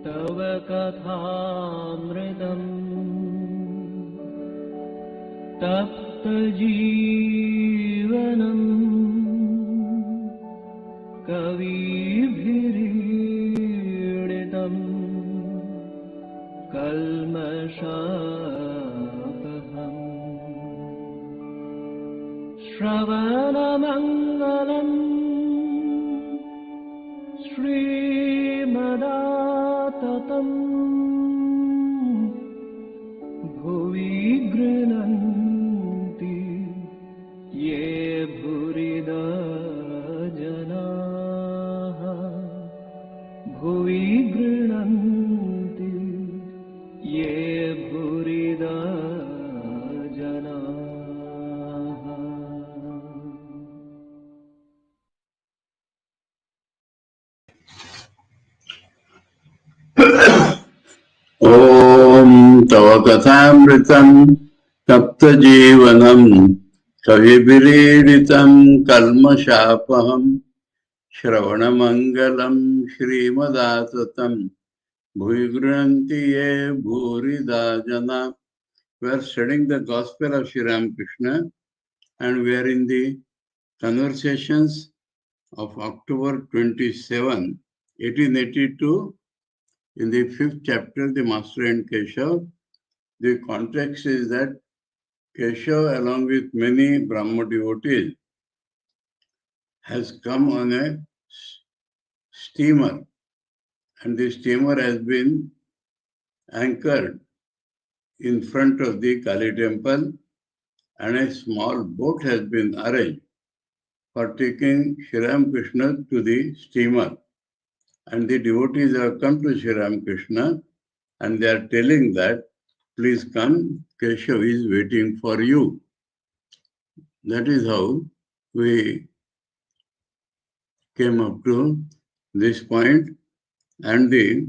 तव कथामृतम् तप्तजीवनम् कविभिरीडितम् कल्मषापहम् श्रवणमङ्गलम् श्रीमदाततम् भुवि गृह्णन्ति ये भूरिदा जनाः भुवि गृह्णन्ति ये भूरिदा जनाः। ॐ तव कथामृतं तप्तजीवनं कविभिरीडितं कल्मषापहं श्रवणमङ्गलं श्रीमदाततं भुवि गृह्णन्ति ये भूरिदा जना. We are studying the Gospel of Sri Ramakrishna and we are in the conversations of October 27, 1882. In the 5th chapter, the Master and Keshav, the context is that Keshav, along with many Brahma devotees, has come on a steamer, and the steamer has been anchored in front of the Kali temple, and a small boat has been arranged for taking Sri Ramakrishna to the steamer. And the devotees have come to Sri Ramakrishna and they are telling that, please come, Keshav is waiting for you. That is how we came up to this point, and the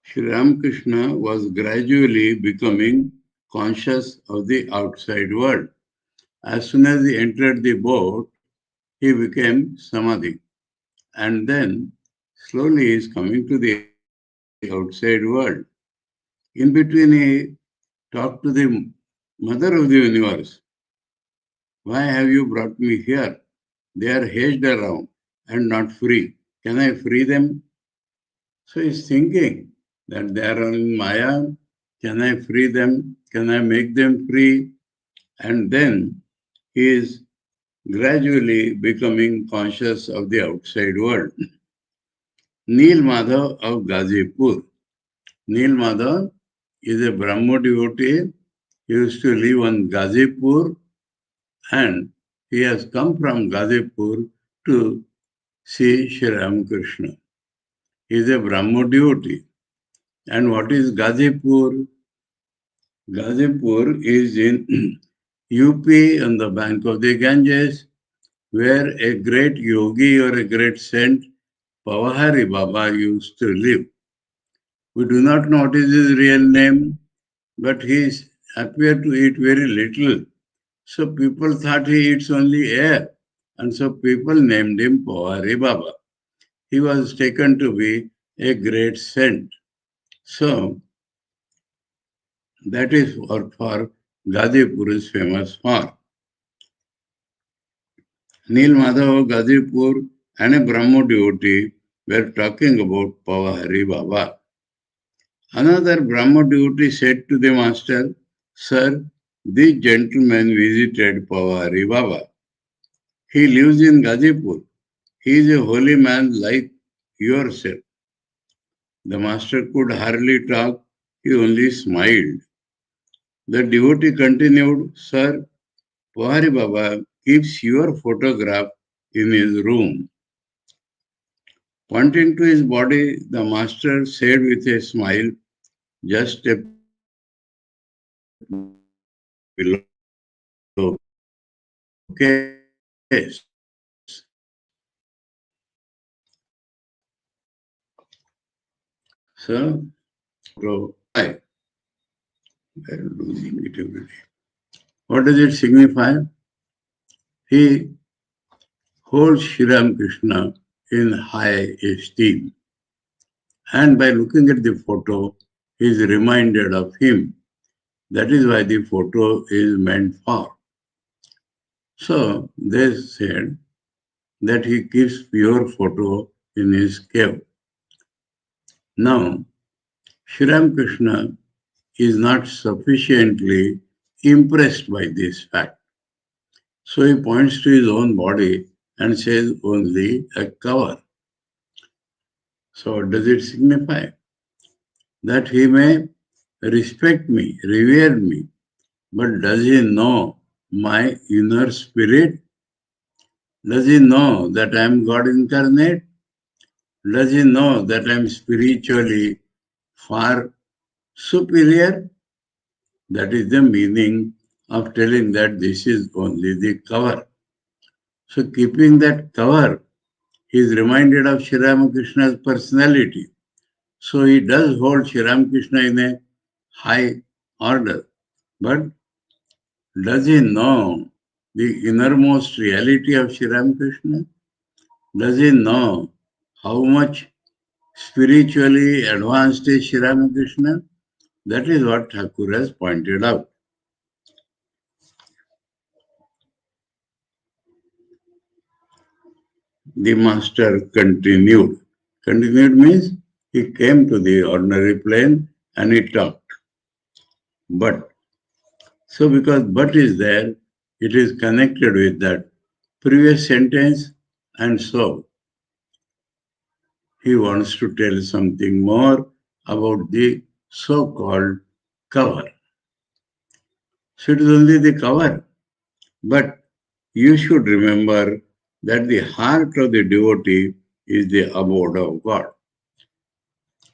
Sri Ramakrishna was gradually becoming conscious of the outside world. As soon as he entered the boat, he became samadhi, and then slowly he is coming to the outside world. In between, he talked to the mother of the universe. Why have you brought me here? They are hedged around and not free. Can I free them? So he is thinking that they are in Maya. Can I free them? Can I make them free? And then he is gradually becoming conscious of the outside world. Neel Madhav of Gazipur. Neel Madhav is a Brahmo devotee. He used to live on Gazipur, and he has come from Gazipur to see Sri Ramakrishna. He is a Brahmo devotee. And what is Gazipur? Gazipur is in UP on the bank of the Ganges, where a great yogi or a great saint, Pavahari Baba, used to live. We do not know what is his real name, but he appeared to eat very little. So people thought he eats only air, and so people named him Pavahari Baba. He was taken to be a great saint. So that is what for Gazipur is famous for. Neel Madhav of Gazipur and a Brahmo devotee were talking about Pavahari Baba. Another Brahmo devotee said to the master, Sir, this gentleman visited Pavahari Baba. He lives in Gazipur. He is a holy man like yourself. The master could hardly talk. He only smiled. The devotee continued, Sir, Pavahari Baba keeps your photograph in his room. Pointing to his body, the master said with a smile, just a pillowcase. So, I am losing it every day. What does it signify? He holds Sri Ramakrishna in high esteem. And by looking at the photo, he is reminded of him. That is why the photo is meant for. So they said that he keeps pure photo in his cave. Now, Sri Ramakrishna is not sufficiently impressed by this fact. So he points to his own body and says only a cover. So what does it signify? That he may respect me, revere me, but does he know my inner spirit? Does he know that I am God incarnate? Does he know that I am spiritually far superior? That is the meaning of telling that this is only the cover. So keeping that cover, he is reminded of Sri Ramakrishna's personality. So he does hold Sri Ramakrishna in a high order. But does he know the innermost reality of Sri Ramakrishna? Does he know how much spiritually advanced is Sri Ramakrishna? That is what Thakur has pointed out. The master continued. Continued means he came to the ordinary plane and he talked. But, so because but is there, it is connected with that previous sentence, and so he wants to tell something more about the so-called cover. So it is only the cover. But you should remember that the heart of the devotee is the abode of God.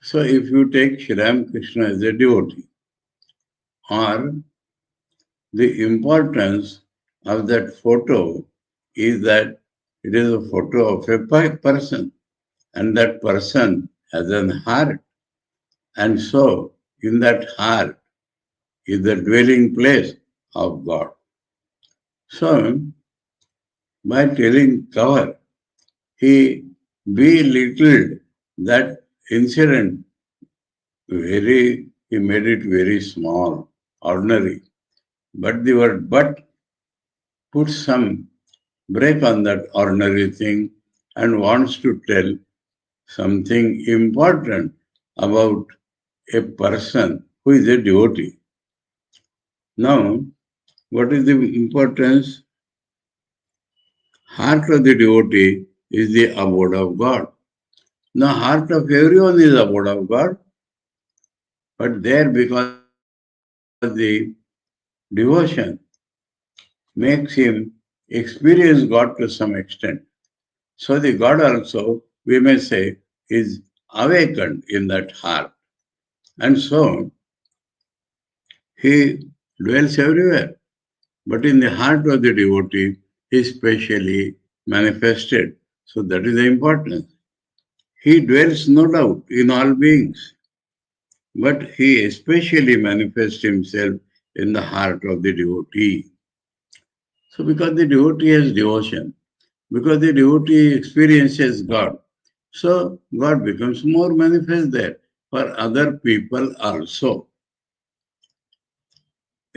So if you take Sri Ramakrishna as a devotee, or the importance of that photo is that it is a photo of a person, and that person has an heart. And so in that heart is the dwelling place of God. So by telling cover, he belittled that incident he made it very small, ordinary. But the word but puts some break on that ordinary thing and wants to tell something important about a person who is a devotee. Now, what is the importance? Heart of the devotee is the abode of God. Now, heart of everyone is abode of God, but there because the devotion makes him experience God to some extent. So the God also, we may say, is awakened in that heart. And so he dwells everywhere. But in the heart of the devotee, he is specially manifested. So that is the importance. He dwells, no doubt, in all beings. But he especially manifests himself in the heart of the devotee. So because the devotee has devotion, because the devotee experiences God, so God becomes more manifest there for other people also.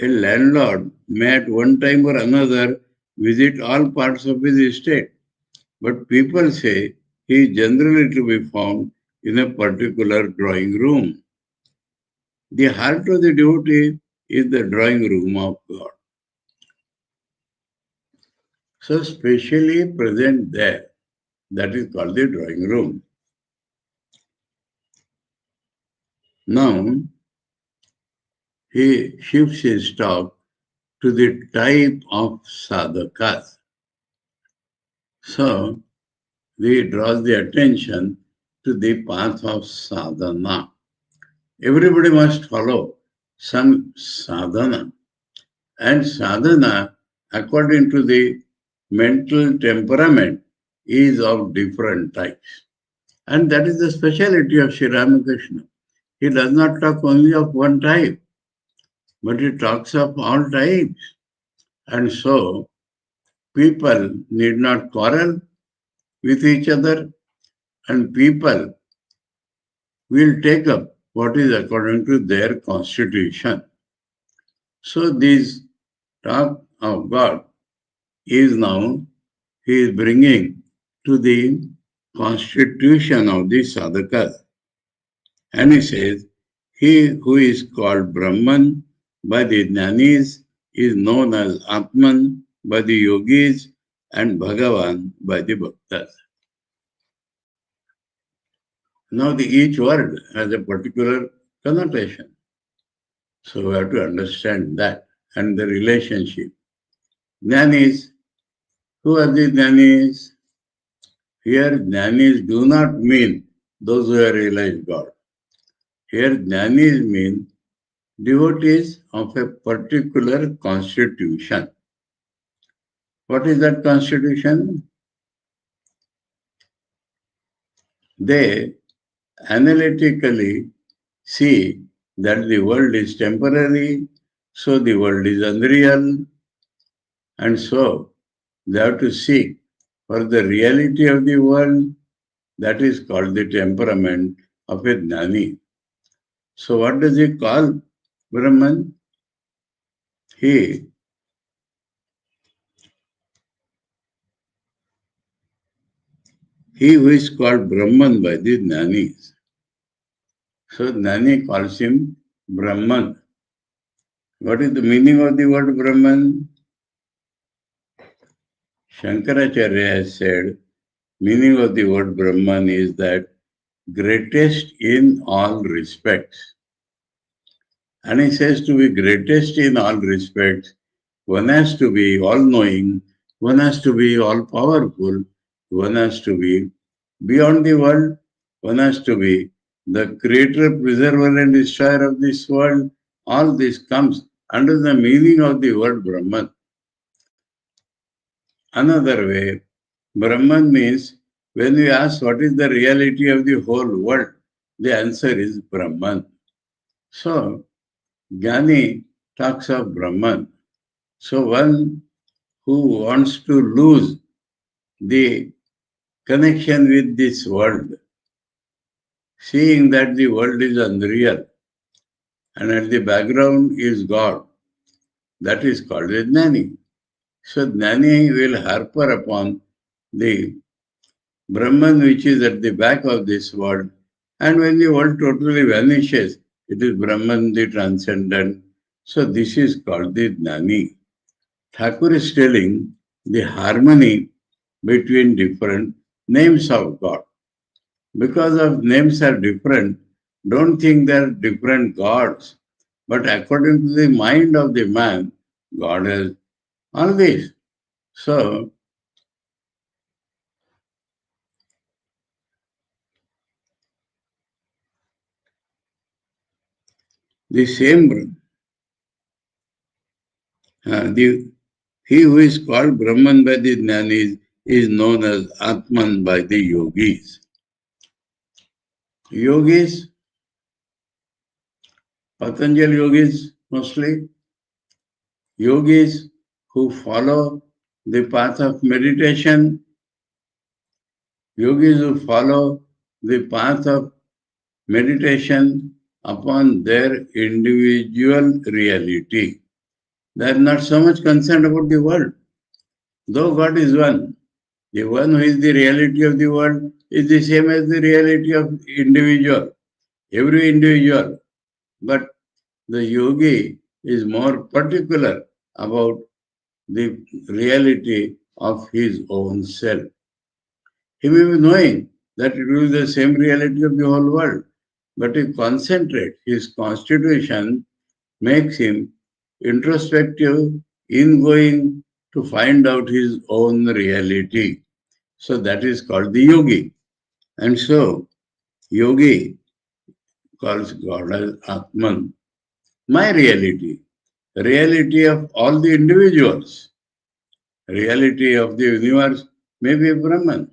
A landlord may at one time or another visit all parts of his estate, but people say he is generally to be found in a particular drawing room. The heart of the devotee is the drawing room of God. So specially present there, that is called the drawing room. Now, he shifts his talk to the type of sadhakas. So, he draws the attention to the path of sadhana. Everybody must follow some sadhana. And sadhana, according to the mental temperament, is of different types. And that is the speciality of Sri Ramakrishna. He does not talk only of one type, but he talks of all types. And so, people need not quarrel with each other. and people will take up what is according to their constitution. So this talk of God is now he is bringing to the constitution of the sadhaka. And he says, he who is called Brahman by the Jnanis is known as Atman by the yogis and Bhagavan by the bhaktas. Now each word has a particular connotation. So we have to understand that and the relationship. Jnanis, who are the Jnanis? Here Jnanis do not mean those who have realized God. Here Jnanis mean devotees of a particular constitution. What is that constitution? They analytically see that the world is temporary, so the world is unreal, and so they have to seek for the reality of the world. That is called the temperament of a Jnani. So what does he call Brahman? He who is called Brahman by the Jnanis. So Jnani calls him Brahman. What is the meaning of the word Brahman? Shankaracharya has said, meaning of the word Brahman is that greatest in all respects. And he says to be greatest in all respects, one has to be all-knowing, one has to be all-powerful, one has to be beyond the world, one has to be the creator, preserver and destroyer of this world. All this comes under the meaning of the word Brahman. Another way, Brahman means when we ask what is the reality of the whole world, the answer is Brahman. So, Jnani talks of Brahman. So, one who wants to lose the connection with this world, seeing that the world is unreal and at the background is God, that is called a Jnani. So, Jnani will harper upon the Brahman which is at the back of this world, and when the world totally vanishes, it is Brahman the transcendent. So this is called the Jnani. Thakur is telling the harmony between different names of God. Because of names are different, don't think they are different gods, but according to the mind of the man, God has all this. So the same he who is called Brahman by the Jnanis is known as Atman by the yogis. Yogis, Patanjali yogis mostly, yogis who follow the path of meditation, yogis who follow the path of meditation upon their individual reality. They are not so much concerned about the world. Though God is one, the one who is the reality of the world is the same as the reality of individual, every individual. But the yogi is more particular about the reality of his own self. He may be knowing that it will be the same reality of the whole world, but he concentrates, his constitution makes him introspective, ingoing to find out his own reality. So that is called the yogi. And so yogi calls God as Atman. My reality, reality of all the individuals, reality of the universe may be Brahman,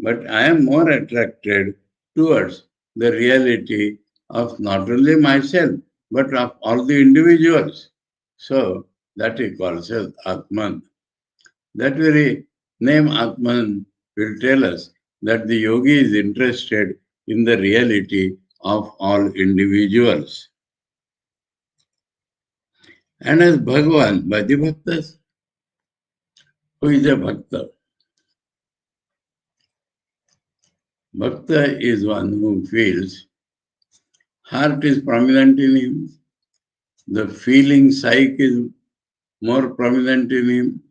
but I am more attracted towards the reality of not only myself, but of all the individuals. So that he calls as Atman. That very name Atman will tell us that the yogi is interested in the reality of all individuals. And as Bhagavan, by the bhaktas, who is a bhakta? Bhakta is one who feels heart is prominent in him, the feeling psyche is more prominent in him,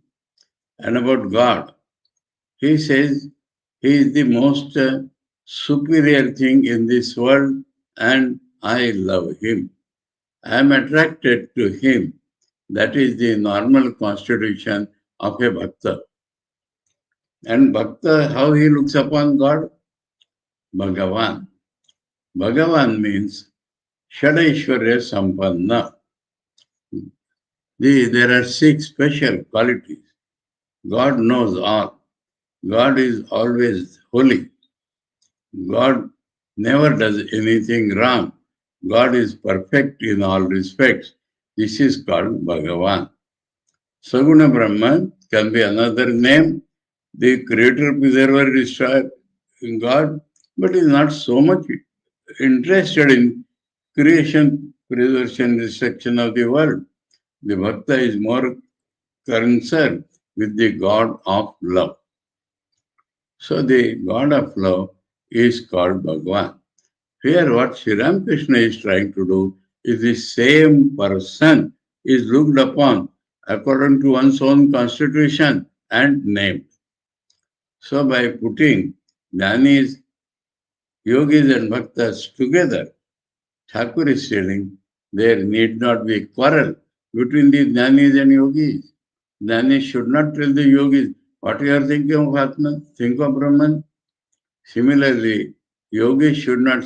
and about God. He says he is the most superior thing in this world and I love him. I am attracted to him. That is the normal constitution of a bhakta. And bhakta, how he looks upon God? Bhagavan. Bhagavan means Shadaishwarya Sampanna. There are 6 special qualities. God knows all. God is always holy. God never does anything wrong. God is perfect in all respects. This is called Bhagavan. Saguna Brahman can be another name. The creator, preserver, destroyer in God, but is not so much interested in creation, preservation, destruction of the world. The Bhakta is more concerned with the God of love. So the God of love is called Bhagavan. Here what Sri Ramakrishna is trying to do is the same person is looked upon according to one's own constitution and named. So by putting Jnanis, Yogis and Bhaktas together, Thakur is telling there need not be a quarrel between the Jnanis and Yogis. Jnanis should not tell the Yogis, what you are thinking of Atman, think of Brahman. Similarly, Yogis should not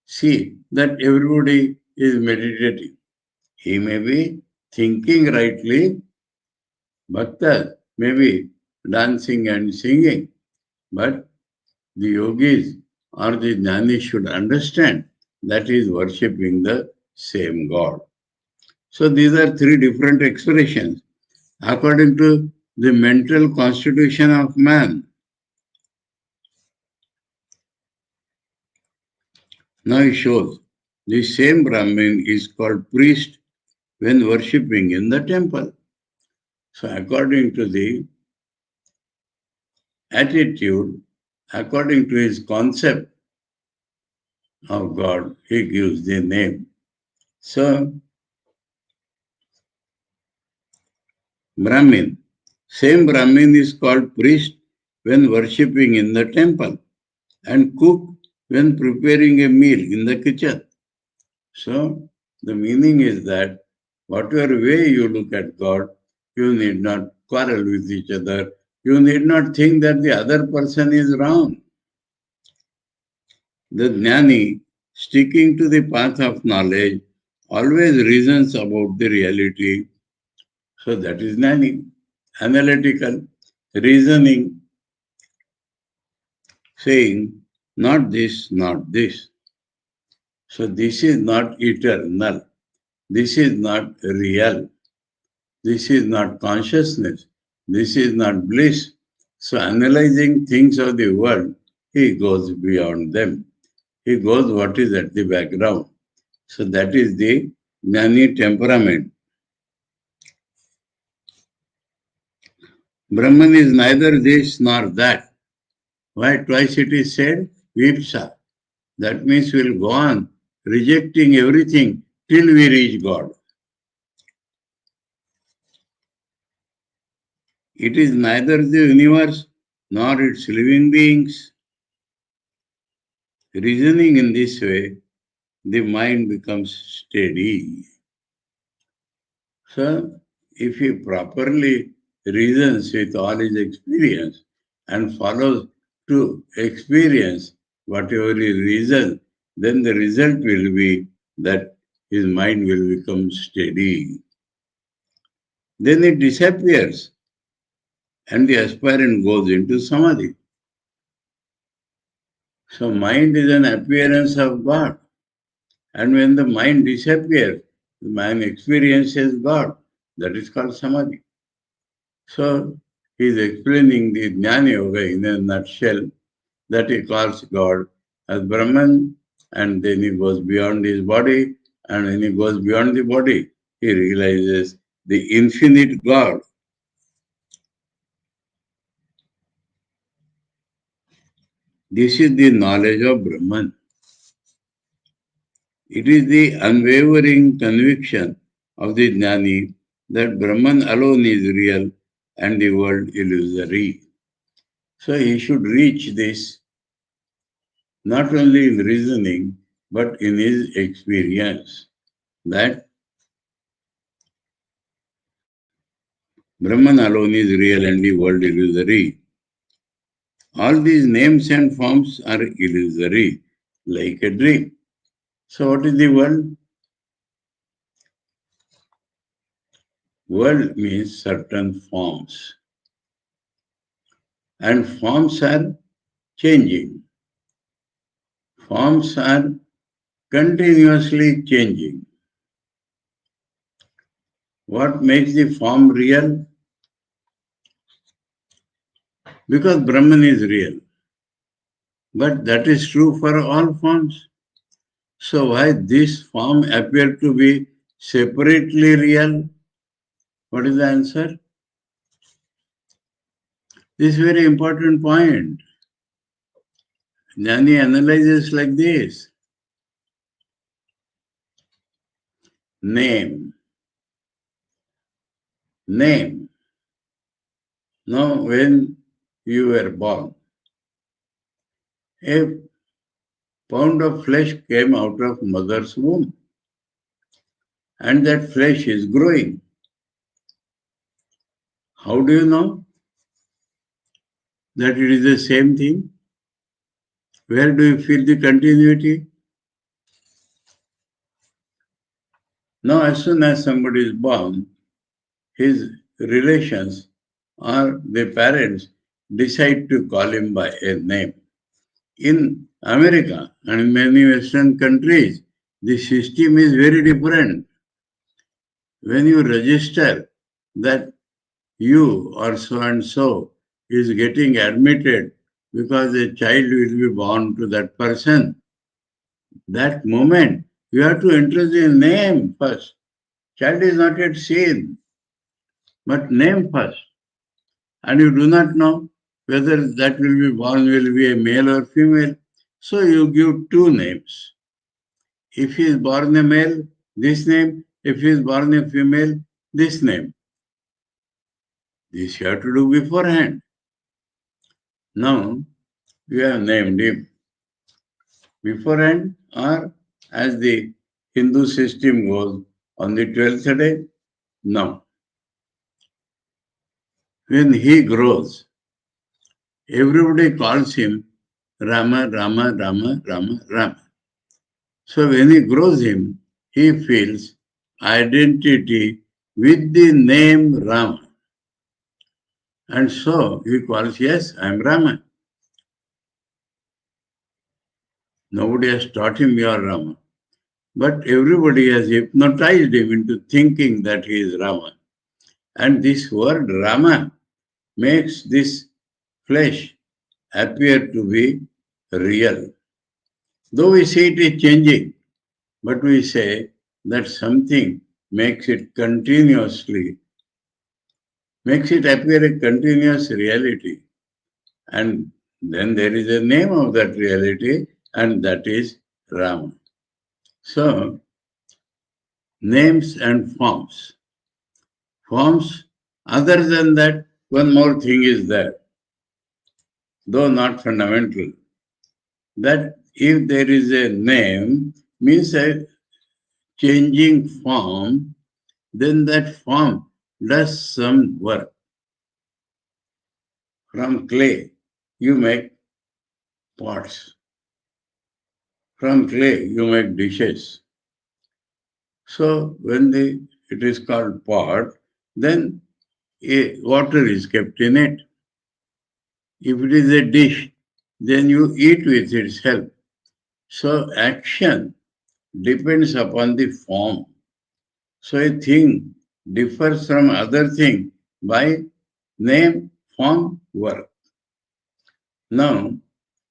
see that everybody is meditating. He may be thinking rightly, Bhaktas may be dancing and singing, but the yogis or the jnanis should understand that he is worshipping the same God. So these are 3 different expressions according to the mental constitution of man. Now he shows the same Brahmin is called priest when worshipping in the temple. So according to the attitude, according to his concept of God, he gives the name. So Brahmin, same Brahmin is called priest when worshipping in the temple and cook when preparing a meal in the kitchen. So the meaning is that whatever way you look at God, you need not quarrel with each other. You need not think that the other person is wrong. The jnani, sticking to the path of knowledge, always reasons about the reality. So that is jnani, analytical, reasoning, saying, not this, not this. So this is not eternal. This is not real. This is not consciousness. This is not bliss. So analyzing things of the world, he goes beyond them. He goes what is at the background. So that is the jnani temperament. Brahman is neither this nor that. Why twice it is said? Vipsa. That means we'll go on rejecting everything till we reach God. It is neither the universe nor its living beings. Reasoning in this way, the mind becomes steady. So, if he properly reasons with all his experience and follows to experience whatever he reasons, then the result will be that his mind will become steady. Then it disappears and the aspirant goes into samadhi. So mind is an appearance of God. And when the mind disappears, the mind experiences God. That is called samadhi. So he is explaining the Jnana Yoga in a nutshell. that he calls God as Brahman, and then he goes beyond his body, and when he goes beyond the body, he realizes the infinite God. This is the knowledge of Brahman. It is the unwavering conviction of the Jnani that Brahman alone is real and the world illusory. So he should reach this not only in reasoning but in his experience that Brahman alone is real and the world illusory. All these names and forms are illusory, like a dream. So what is the world? World means certain forms. And forms are changing. Forms are continuously changing. What makes the form real? Because Brahman is real. But that is true for all forms. So why this form appear to be separately real? What is the answer? This is a very important point. Jnani analyzes like this. Name. Name. Now when you were born, a pound of flesh came out of mother's womb. And that flesh is growing. How do you know that it is the same thing? Where do you feel the continuity? Now, as soon as somebody is born, his relations or the parents decide to call him by a name. In America and in many Western countries, the system is very different. When you register that you or so and so is getting admitted because a child will be born to that person, that moment you have to enter the name first. Child is not yet seen, but name first. And you do not know whether that will be a male or female. So you give two names. If he is born a male, this name. If he is born a female, this name. This you have to do beforehand. Now, you have named him beforehand, or as the Hindu system goes, on the 12th day? No. When he grows, everybody calls him Rama, Rama, Rama, Rama, Rama. So when he grows him, he feels identity with the name Rama. And so he calls, yes, I am Rama. Nobody has taught him you are Rama. But everybody has hypnotized him into thinking that he is Rama. And this word Rama makes this flesh appear to be real. Though we see it is changing, but we say that something makes it continuously, makes it appear a continuous reality. And then there is a name of that reality, and that is Rama. So, names and forms. Forms, other than that, one more thing is there, though not fundamental. That if there is a name, means a changing form, then that form does some work. From clay, you make pots. From clay, you make dishes. So when it is called pot, then water is kept in it. If it is a dish, then you eat with its help. So action depends upon the form. So a thing differs from other thing by name, form, work. Now,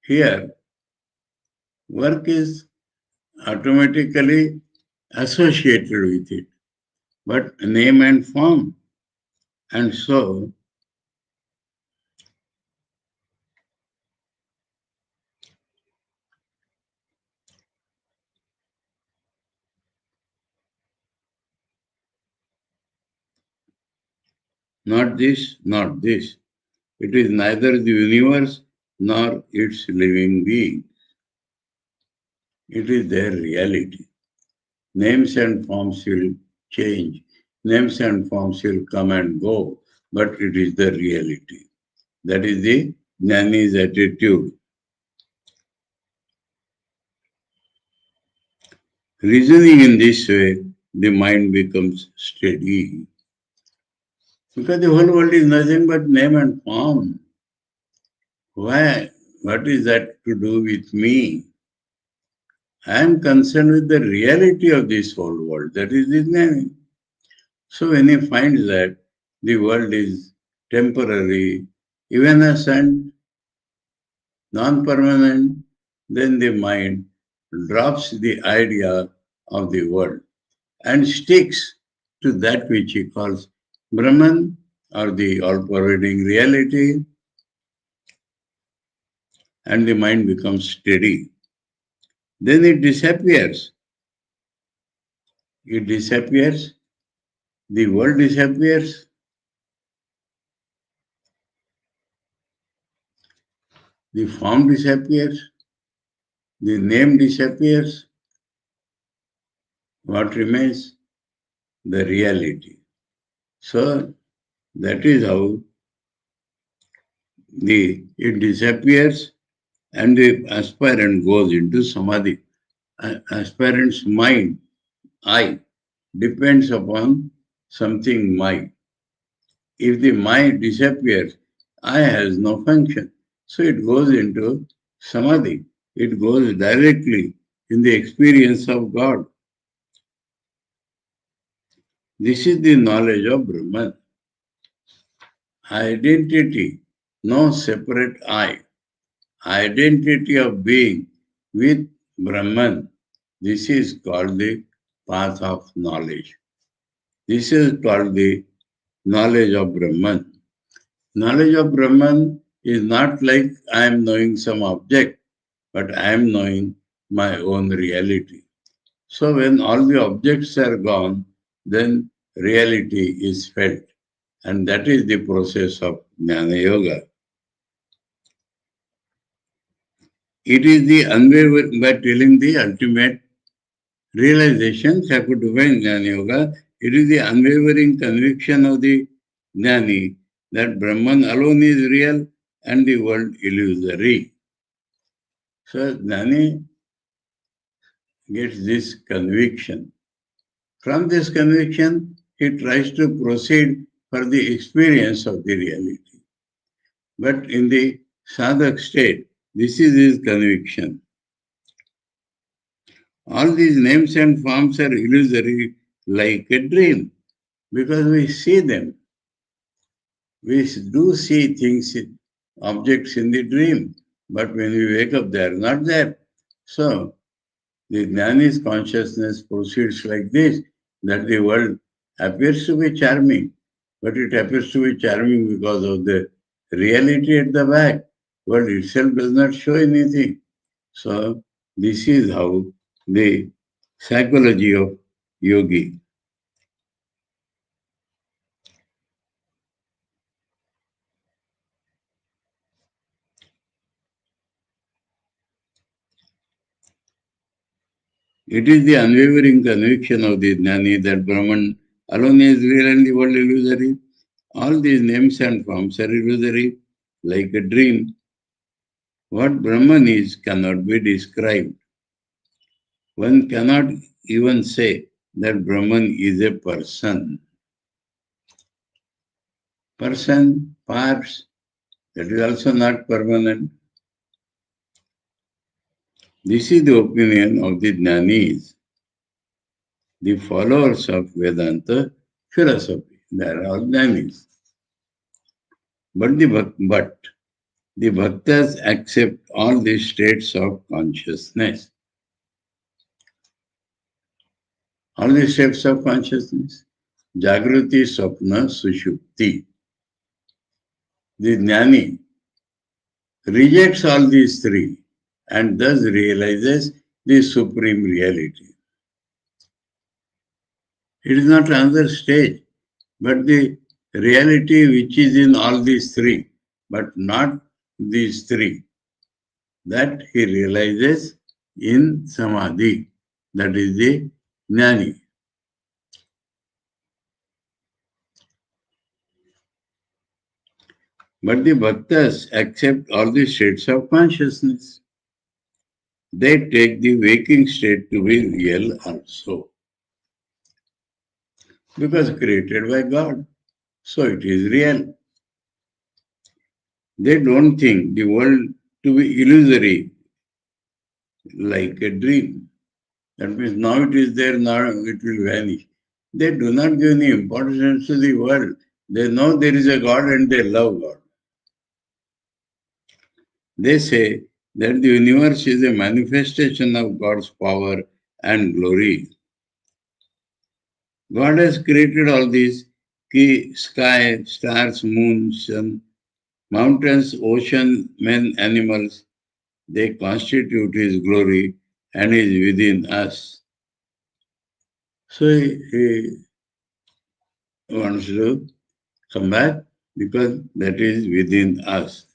Here, work is automatically associated with it, but name and form. And so, not this, not this. It is neither the universe nor its living being. It is their reality. Names and forms will change. Names and forms will come and go, but it is the reality. That is the Jnani's attitude. Reasoning in this way, the mind becomes steady. Because the whole world is nothing but name and form. Why? What is that to do with me? I am concerned with the reality of this whole world. That is his name. So when he finds that the world is temporary, evanescent, non-permanent, then the mind drops the idea of the world and sticks to that which he calls Brahman or the all-pervading reality, and the mind becomes steady. Then it disappears. It disappears, the world disappears, the form disappears, the name disappears. What remains? The reality. So that is how it disappears and the aspirant goes into samadhi. Aspirant's mind, I, depends upon something mind. If the mind disappears, I has no function. So it goes into samadhi. It goes directly in the experience of God. This is the knowledge of Brahman. Identity, no separate I. Identity of being with Brahman. This is called the path of knowledge. This is called the knowledge of Brahman. Knowledge of Brahman is not like I am knowing some object, but I am knowing my own reality. So when all the objects are gone, then reality is felt. And that is the process of Jnana Yoga. It is the unwavering, by telling the ultimate realization, Sakutubha Jnana Yoga, it is the unwavering conviction of the Jnani that Brahman alone is real and the world illusory. So Jnani gets this conviction. From this conviction, he tries to proceed for the experience of the reality. But in the sadhak state, this is his conviction. All these names and forms are illusory like a dream because we see them. We do see things, objects in the dream, but when we wake up, they are not there. So, the Jnani's consciousness proceeds like this, that the world appears to be charming, but it appears to be charming because of the reality at the back. World itself does not show anything. So, this is how the psychology of yogi. It is the unwavering conviction of the Jnani that Brahman alone is real and the world illusory. All these names and forms are illusory, like a dream. What Brahman is cannot be described. One cannot even say that Brahman is a person. Person, parts, that is also not permanent. This is the opinion of the Jnanis, the followers of Vedanta philosophy. They are all Jnanis. But The bhaktas accept all the states of consciousness. All the states of consciousness. Jagruti, Swapna, Sushupti. The Jnani rejects all these three and thus realizes the supreme reality. It is not another stage, but the reality which is in all these three, but not these three, that he realizes in Samadhi. That is the Jnani. But the bhaktas accept all the states of consciousness. They take the waking state to be real also. Because created by God, so it is real. They don't think the world to be illusory, like a dream. That means now it is there, now it will vanish. They do not give any importance to the world. They know there is a God and they love God. They say that the universe is a manifestation of God's power and glory. God has created all these sky, stars, moon, sun, mountains, ocean, men, animals. They constitute His glory and is within us. So he wants to come back because that is within us.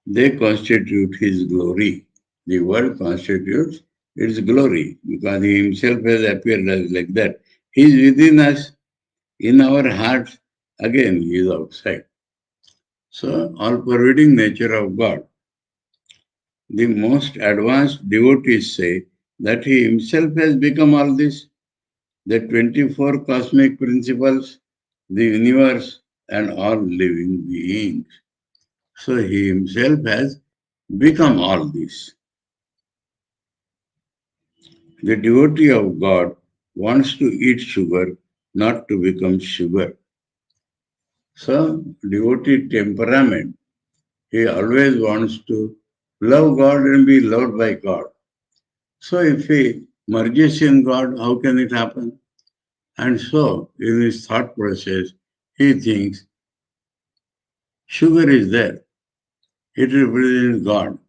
They constitute His glory. The word constitutes its glory because He Himself has appeared as like that. He is within us, in our hearts. Again, He is outside. So, all-pervading nature of God. The most advanced devotees say that He Himself has become all this. The 24 cosmic principles, the universe, and all living beings. So He Himself has become all this. The devotee of God wants to eat sugar, not to become sugar. So, devotee temperament, he always wants to love God and be loved by God. So, if he merges in God, how can it happen? And so, in his thought process, he thinks sugar is there. It represents God.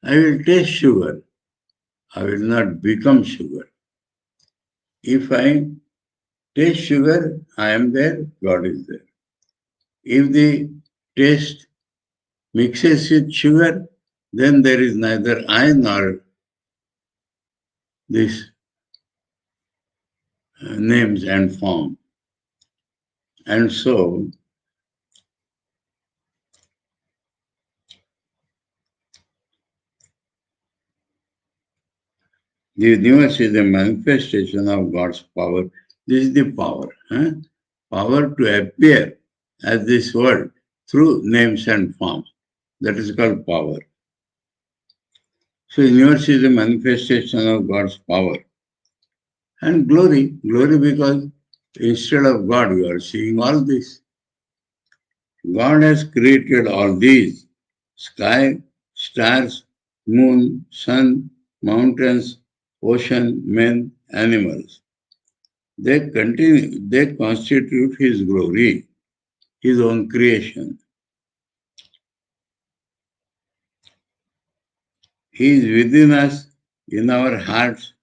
I will taste sugar. I will not become sugar. If I taste sugar, I am there, God is there. If the taste mixes with sugar, then there is neither I nor these names and form. And so, the universe is a manifestation of God's power. This is the power. Power to appear as this world through names and forms. That is called power. So, universe is a manifestation of God's power. And glory because instead of God, you are seeing all this. God has created all these sky, stars, moon, sun, mountains, ocean, men, animals. They constitute His glory, His own creation. He is within us, in our hearts.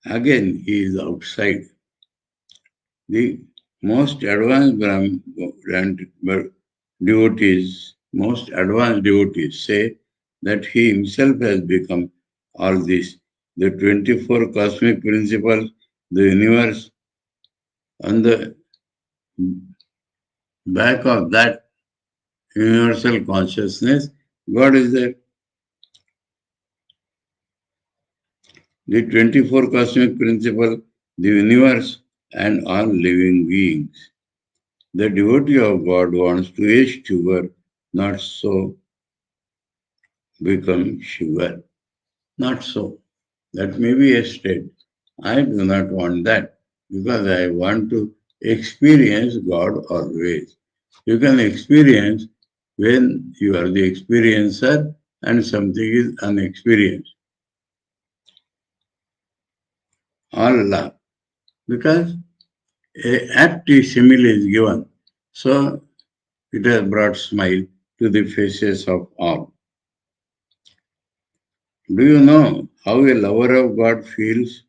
Again, He is outside. The most advanced devotees say that He Himself has become all this. The 24 cosmic principles, the universe, on the back of that universal consciousness, God is there. The 24 cosmic principles, the universe, and all living beings. The devotee of God wants to eat sugar, not so become sugar. Not so. That may be a state. I do not want that because I want to experience God always. You can experience when you are the experiencer and something is unexperienced. Allah. Because a apt simile is given. So it has brought smile to the faces of all. Do you know how a lover of God feels?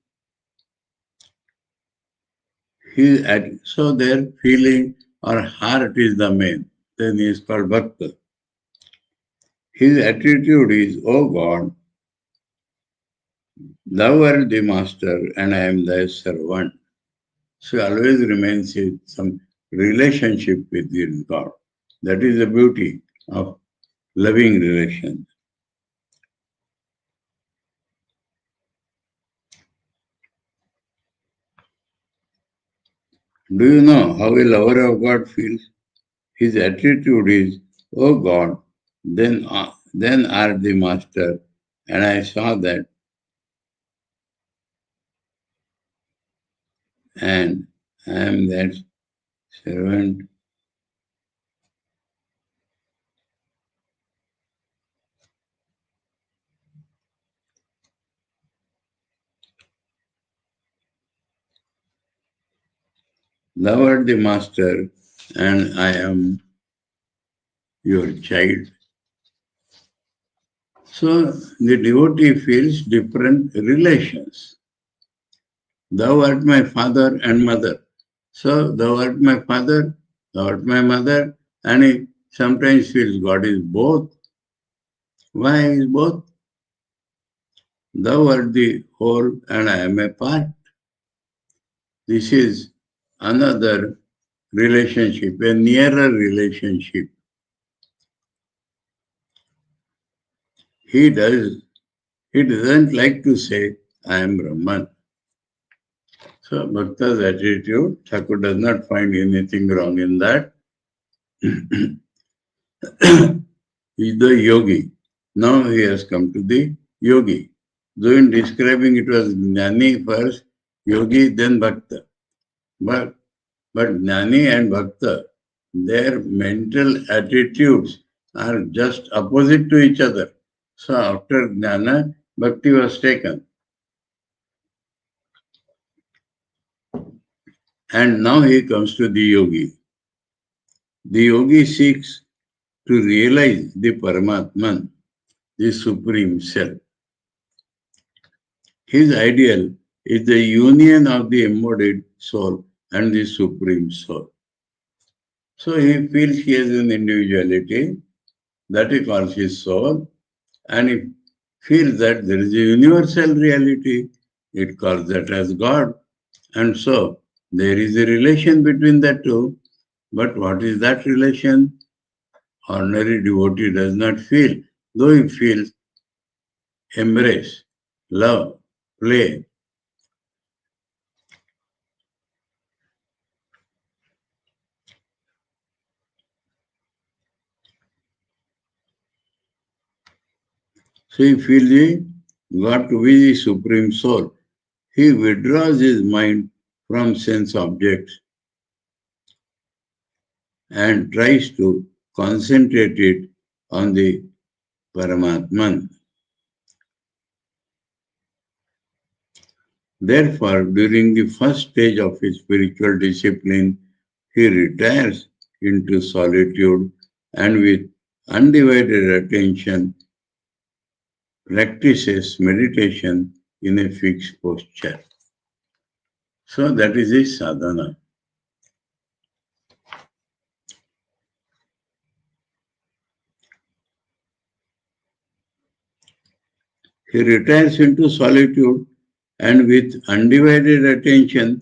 So their feeling or heart is the main. Then he is called Bhakta. His attitude is, oh God, thou art the master and I am thy servant. So he always remains in some relationship with his God. That is the beauty of loving relations. Do you know how a lover of God feels? His attitude is, oh God, then art the master, and I saw that, and I am that servant. Thou art the master, and I am your child. So the devotee feels different relations. Thou art my father and mother. So thou art my father, thou art my mother, and he sometimes feels God is both. Why is both? Thou art the whole and I am a part. This is another relationship, a nearer relationship. He doesn't like to say, I am Brahman. So Bhakta's attitude, Thakur does not find anything wrong in that. He's the yogi. Now he has come to the yogi. Though in describing it was Jnani first, yogi, then Bhakta. But Jnani and Bhakta, their mental attitudes are just opposite to each other. So after Jnana, Bhakti was taken. And now he comes to the yogi. The yogi seeks to realize the Paramatman, the Supreme Self. His ideal is the union of the embodied soul and the Supreme Soul. So he feels he has an individuality that he calls his soul, and he feels that there is a universal reality, it calls that as God. And so there is a relation between the two, but what is that relation? Ordinary devotee does not feel, though he feels embrace, love, play. So he feels the God to be the Supreme Soul. He withdraws his mind from sense objects and tries to concentrate it on the Paramatman. Therefore, during the first stage of his spiritual discipline, he retires into solitude and with undivided attention practices meditation in a fixed posture. So that is his sadhana. He retires into solitude and with undivided attention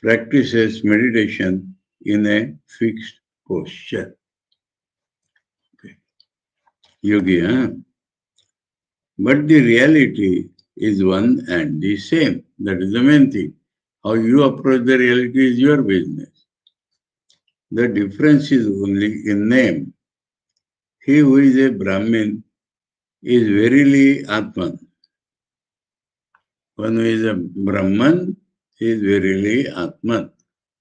practices meditation in a fixed posture. Okay. Yogi, huh? But the reality is one and the same. That is the main thing. How you approach the reality is your business. The difference is only in name. He who is a Brahmin is verily Atman. One who is a Brahman is verily Atman.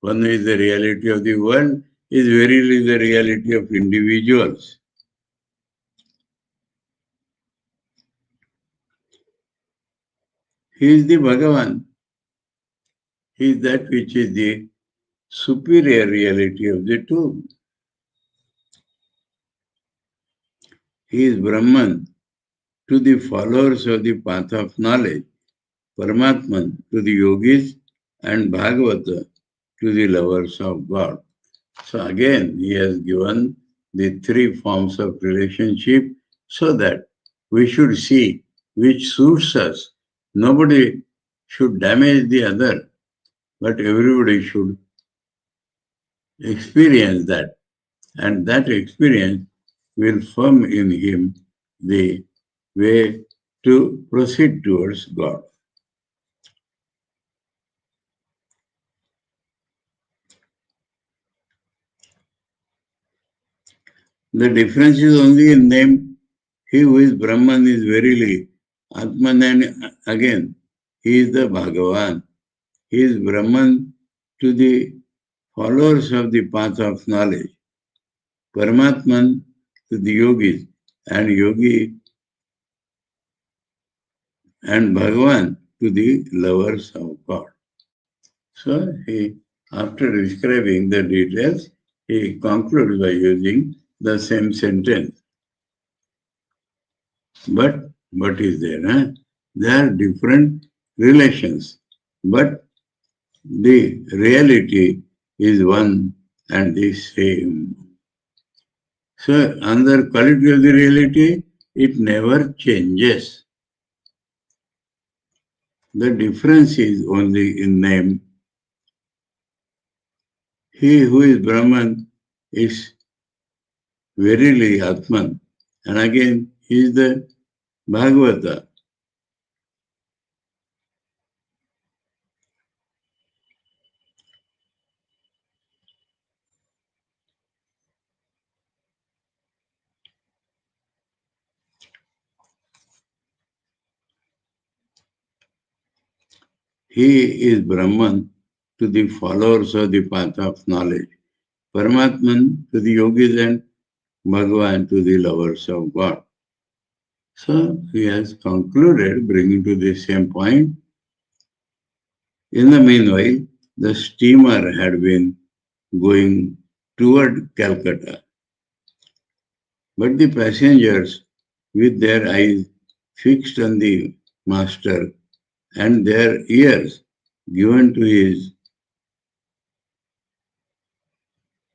One who is the reality of the world is verily the reality of individuals. He is the Bhagavan. He is that which is the superior reality of the two. He is Brahman to the followers of the path of knowledge, Paramatman to the yogis, and Bhagavata to the lovers of God. So again, he has given the three forms of relationship so that we should see which suits us. Nobody should damage the other, but everybody should experience that. And that experience will form in him the way to proceed towards God. The difference is only in name. He who is Brahman is verily Atman, and again, he is the Bhagavan. He is Brahman to the followers of the path of knowledge, Paramatman to the yogis, and yogi and Bhagavan to the lovers of God. So he, after describing the details, he concludes by using the same sentence. But is there? Huh? There are different relations, but the reality is one and the same. So, under quality of the reality, it never changes. The difference is only in name. He who is Brahman is verily Atman, and again, he is the Bhagavata. He is Brahman to the followers of the path of knowledge, Paramatman to the yogis, and Bhagavan to the lovers of God. So he has concluded, bringing to the same point. In the meanwhile, the steamer had been going toward Calcutta. But the passengers, with their eyes fixed on the master and their ears given to his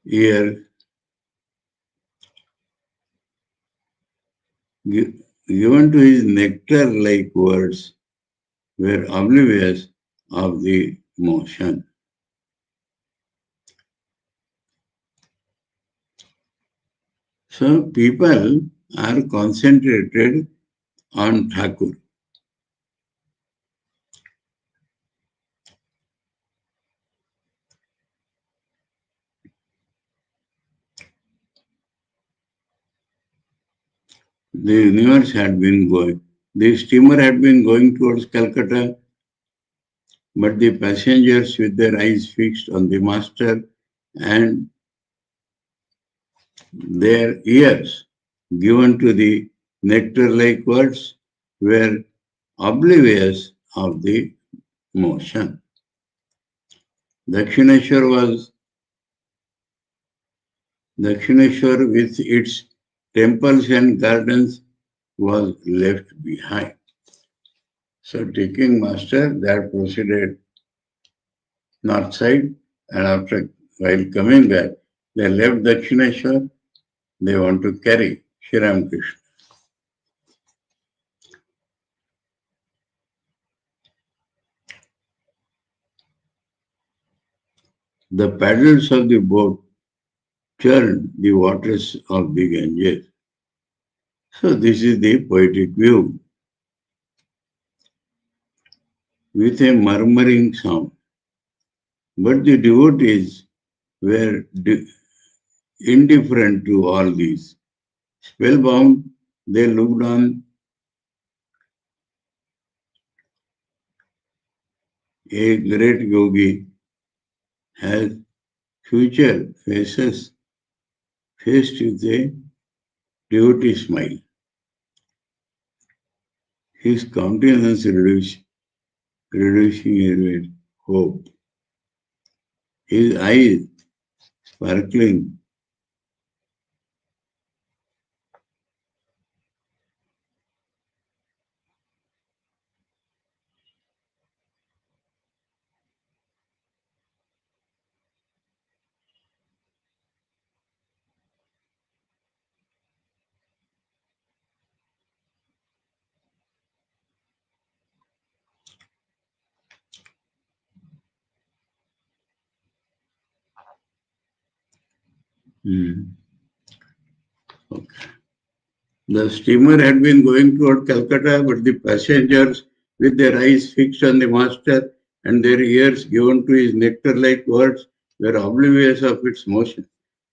ear, given to his nectar-like words, were oblivious of the motion. So people are concentrated on Thakur. The universe had been going, the steamer had been going towards Calcutta, but the passengers with their eyes fixed on the master and their ears given to the nectar-like words were oblivious of the motion. Dakshineshwar with its temples and gardens was left behind. So taking master, they proceeded north side, and after while coming back, they left Dakshineshwar. They want to carry Sri Ramakrishna. The paddles of the boat churned the waters of the Ganges. So this is the poetic view with a murmuring sound. But the devotees were indifferent to all these. Spellbound, they looked on A great yogi has future faces faced with a devotee smile. His countenance reducing with hope. His eyes sparkling. Okay. The steamer had been going toward Calcutta, but the passengers, with their eyes fixed on the master and their ears given to his nectar-like words, were oblivious of its motion.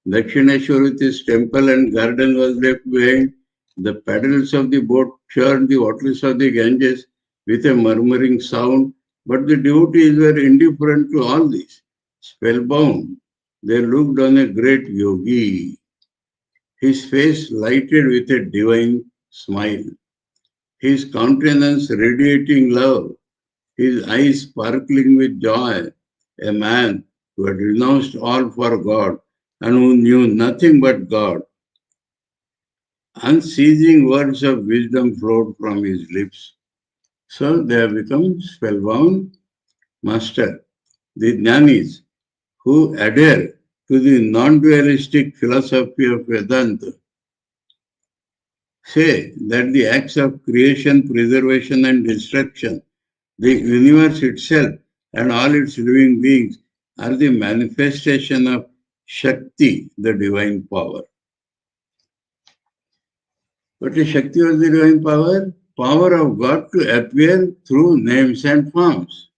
Dakshineshwar with his temple and garden was left behind. The paddles of the boat churned the waters of the Ganges with a murmuring sound, but the devotees were indifferent to all this. Spellbound, they looked on a great yogi, his face lighted with a divine smile, his countenance radiating love, his eyes sparkling with joy, a man who had renounced all for God and who knew nothing but God. Unceasing words of wisdom flowed from his lips. So they have become spellbound. Master, the Jnanis, who adhere to the non-dualistic philosophy of Vedanta, say that the acts of creation, preservation, and destruction, the universe itself, and all its living beings are the manifestation of Shakti, the divine power. What is Shakti or the divine power? Power of God to appear through names and forms.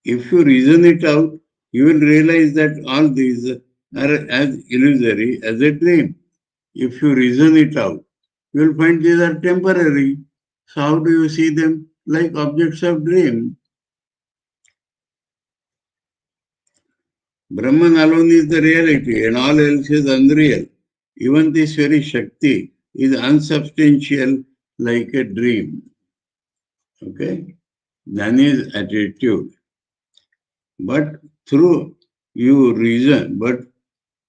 If you reason it out, you will realize that all these are as illusory as a dream. If you reason it out, you will find these are temporary. So how do you see them? Like objects of dream. Brahman alone is the reality and all else is unreal. Even this very Shakti is unsubstantial like a dream. Okay? Jnani's attitude. But through you reason, but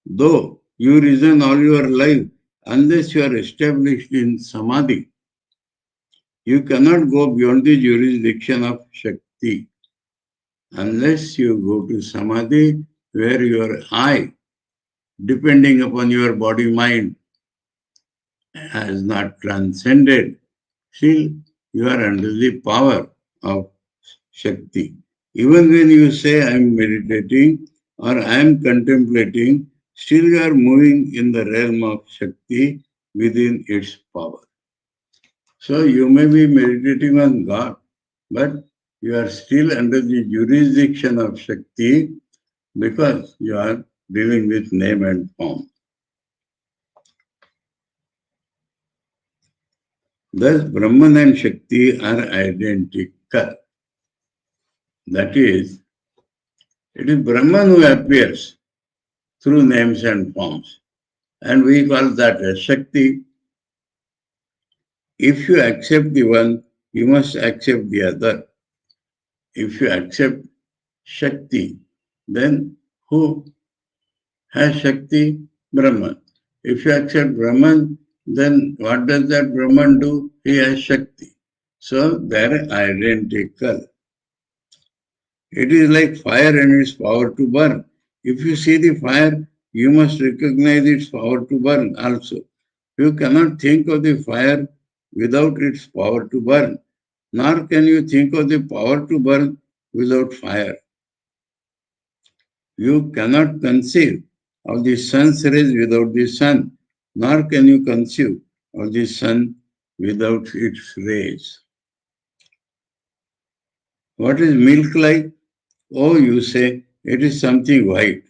though you reason all your life, unless you are established in Samadhi, you cannot go beyond the jurisdiction of Shakti. Unless you go to Samadhi, where your I, depending upon your body-mind, has not transcended, still you are under the power of Shakti. Even when you say I am meditating or I am contemplating, still you are moving in the realm of Shakti within its power. So you may be meditating on God, but you are still under the jurisdiction of Shakti because you are dealing with name and form. Thus, Brahman and Shakti are identical. That is, it is Brahman who appears through names and forms. And we call that as Shakti. If you accept the one, you must accept the other. If you accept Shakti, then who has Shakti? Brahman. If you accept Brahman, then what does that Brahman do? He has Shakti. So they are identical. It is like fire and its power to burn. If you see the fire, you must recognize its power to burn also. You cannot think of the fire without its power to burn, nor can you think of the power to burn without fire. You cannot conceive of the sun's rays without the sun, nor can you conceive of the sun without its rays. What is milk like? Oh, you say, it is something white.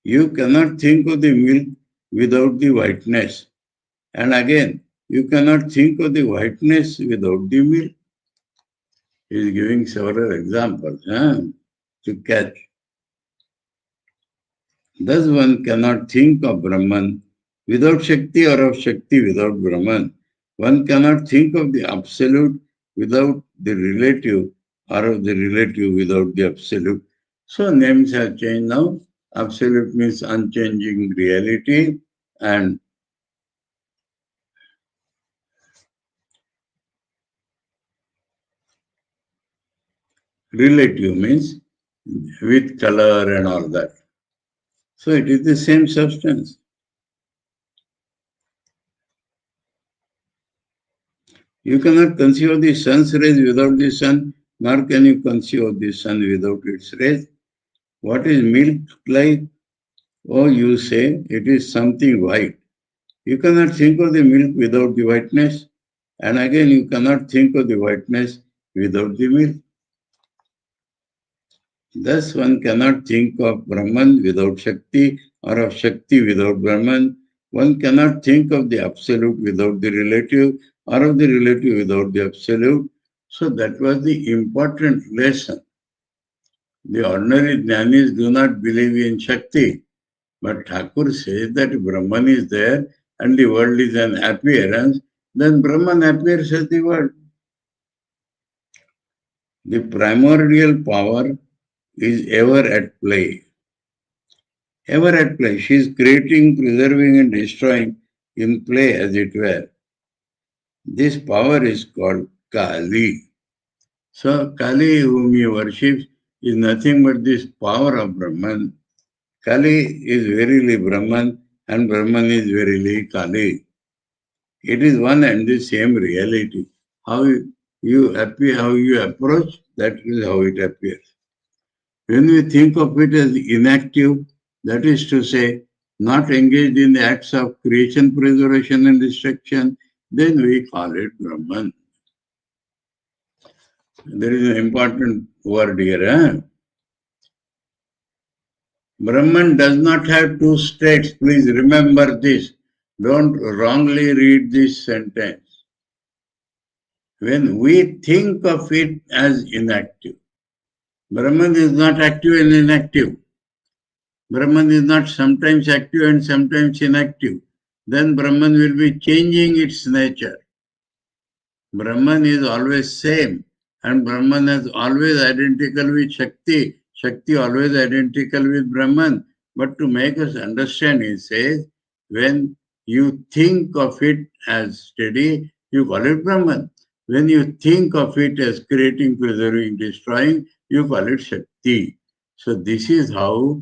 You cannot think of the milk without the whiteness. And again, you cannot think of the whiteness without the milk. He is giving several examples to catch. Thus one cannot think of Brahman without Shakti or of Shakti without Brahman. One cannot think of the Absolute without the relative or of the relative without the Absolute. So names have changed now. Absolute means unchanging reality, and relative means with color and all that. So it is the same substance. You cannot conceive of the sun's rays without the sun, nor can you conceive of the sun without its rays. What is milk like? Oh, you say it is something white. You cannot think of the milk without the whiteness, and again you cannot think of the whiteness without the milk. Thus one cannot think of Brahman without Shakti or of Shakti without Brahman. One cannot think of the Absolute without the relative or of the relative without the Absolute. So that was the important lesson. The ordinary jnanis do not believe in Shakti, but Thakur says that Brahman is there and the world is an appearance, then Brahman appears as the world. The primordial power is ever at play. Ever at play. She is creating, preserving, and destroying in play, as it were. This power is called Kali. So, Kali, whom you worship, is nothing but this power of Brahman. Kali is verily Brahman, and Brahman is verily Kali. It is one and the same reality. How you appear, how you approach, that is how it appears. When we think of it as inactive, that is to say, not engaged in the acts of creation, preservation, and destruction, then we call it Brahman. There is an important word here. Brahman does not have two states. Please remember this. Don't wrongly read this sentence. When we think of it as inactive, Brahman is not active and inactive. Brahman is not sometimes active and sometimes inactive. Then Brahman will be changing its nature. Brahman is always same, and Brahman is always identical with Shakti. Shakti always identical with Brahman. But to make us understand, he says, when you think of it as steady, you call it Brahman. When you think of it as creating, preserving, destroying, you call it Shakti. So this is how,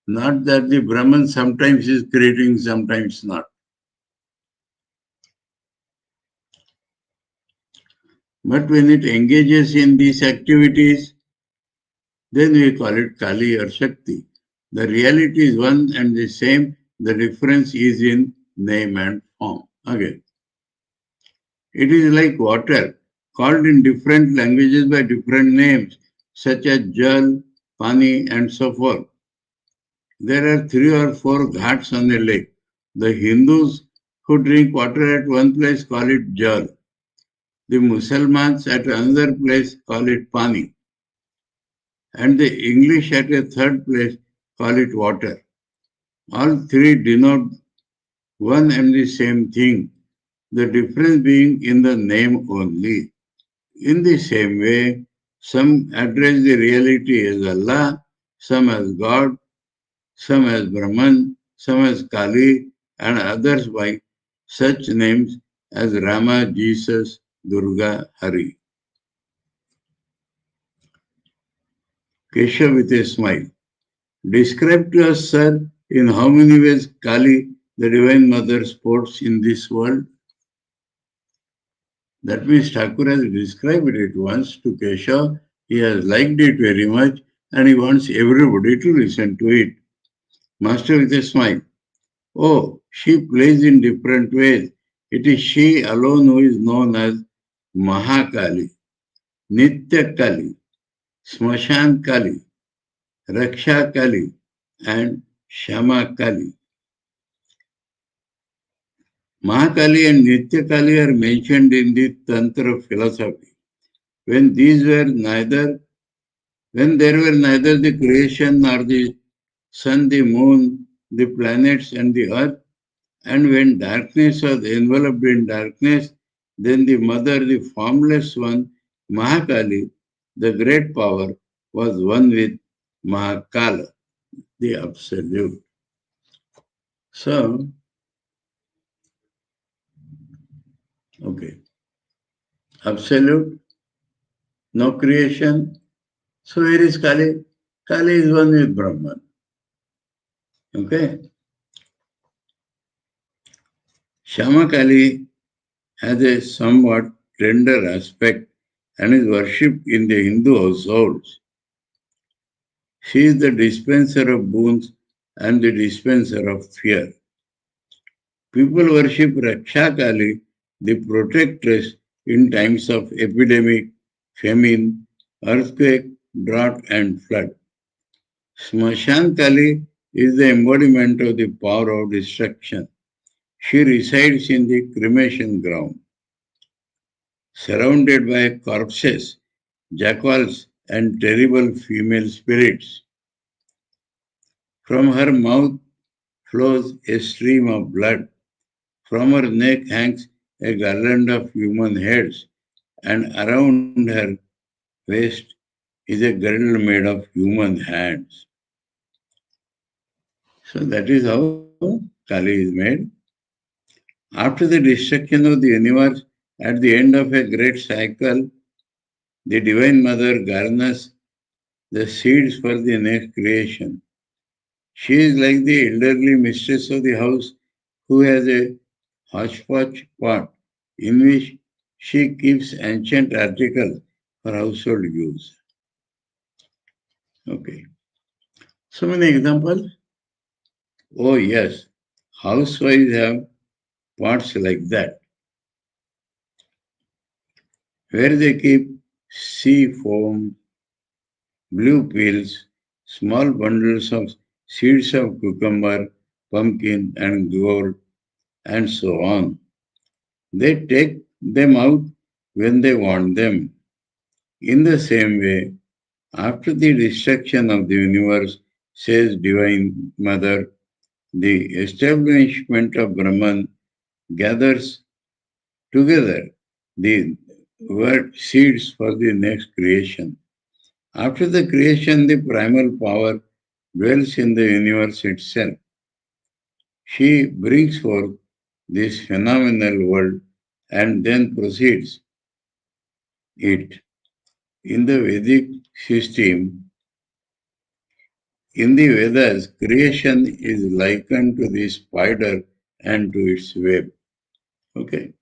not that the Brahman sometimes is creating, sometimes not. But when it engages in these activities, then we call it Kali or Shakti. The reality is one and the same. The difference is in name and form. Again, it is like water, called in different languages by different names, such as Jal, Pani, and so forth. There are 3 or 4 ghats on a lake. The Hindus who drink water at one place call it Jal. The Musalmans at another place call it Pani. And the English at a third place call it water. All 3 denote one and the same thing, the difference being in the name only. In the same way, some address the reality as Allah, some as God, some as Brahman, some as Kali, and others by such names as Rama, Jesus, Durga, Hari. Keshav with a smile. Describe to us, sir, in how many ways Kali, the Divine Mother, sports in this world. That means Thakur has described it once to Keshav. He has liked it very much and he wants everybody to listen to it. Master with a smile. Oh, she plays in different ways. It is she alone who is known as Mahakali, Nitya Kali, Smashan Kali, Raksha Kali, and Shama Kali. Mahakali and Nitya Kali are mentioned in the Tantra philosophy. when there were neither the creation nor the sun, the moon, the planets and the earth, and when darkness was enveloped in darkness, then the mother, the formless one, Mahakali, the great power, was one with Mahakala, the absolute. So, okay, absolute, no creation. So where is Kali? Kali is one with Brahman. Okay. Shama Kali has a somewhat tender aspect and is worshipped in the Hindu households. She is the dispenser of boons and the dispenser of fear. People worship Raksha Kali, the protectress in times of epidemic, famine, earthquake, drought, and flood. Smashan Kali is the embodiment of the power of destruction. She resides in the cremation ground, surrounded by corpses, jackals, and terrible female spirits. From her mouth flows a stream of blood. From her neck hangs a garland of human heads, and around her waist is a girdle made of human hands. So that is how Kali is made. After the destruction of the universe, at the end of a great cycle, the Divine Mother garners the seeds for the next creation. She is like the elderly mistress of the house who has a hodgepodge pot in which she keeps ancient articles for household use. Okay. So many examples. Oh yes, housewives have pots like that, where they keep sea foam, blue peels, small bundles of seeds of cucumber, pumpkin, and gourd, and so on. They take them out when they want them. In the same way, after the destruction of the universe, says Divine Mother, the establishment of Brahman gathers together the word seeds for the next creation. After the creation, the primal power dwells in the universe itself. She brings forth this phenomenal world and then proceeds it. In the Vedic system, in the Vedas, creation is likened to the spider and to its web. Okay.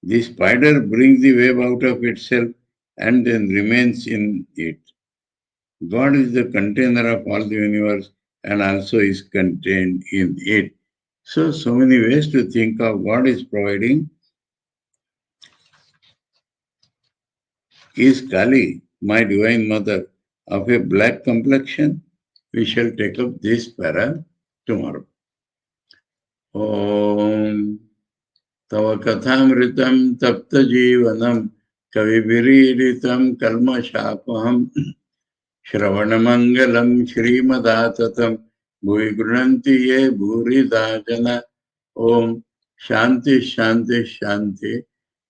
The spider brings the web out of itself and then remains in it. God is the container of all the universe and also is contained in it. So many ways to think of God is providing. Is Kali, my divine mother, of a black complexion? We shall take up this para tomorrow. Om Tava Kathāmritam Tapta Jivanam Kaviviriritam Kalmashapaham Shravanamangalam Shrimadatam Bhuvi Grunanti Ye Bhurida Jana Om Shanti Shanti Shanti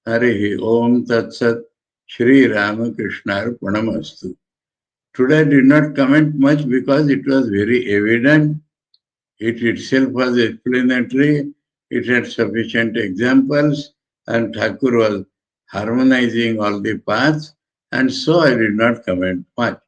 Harihi Om Tat Sat Sri Ramakrishna Arpanamastu. Today I did not comment much because it was very evident. It itself was explanatory. It had sufficient examples and Thakur was harmonizing all the paths, and so I did not comment much.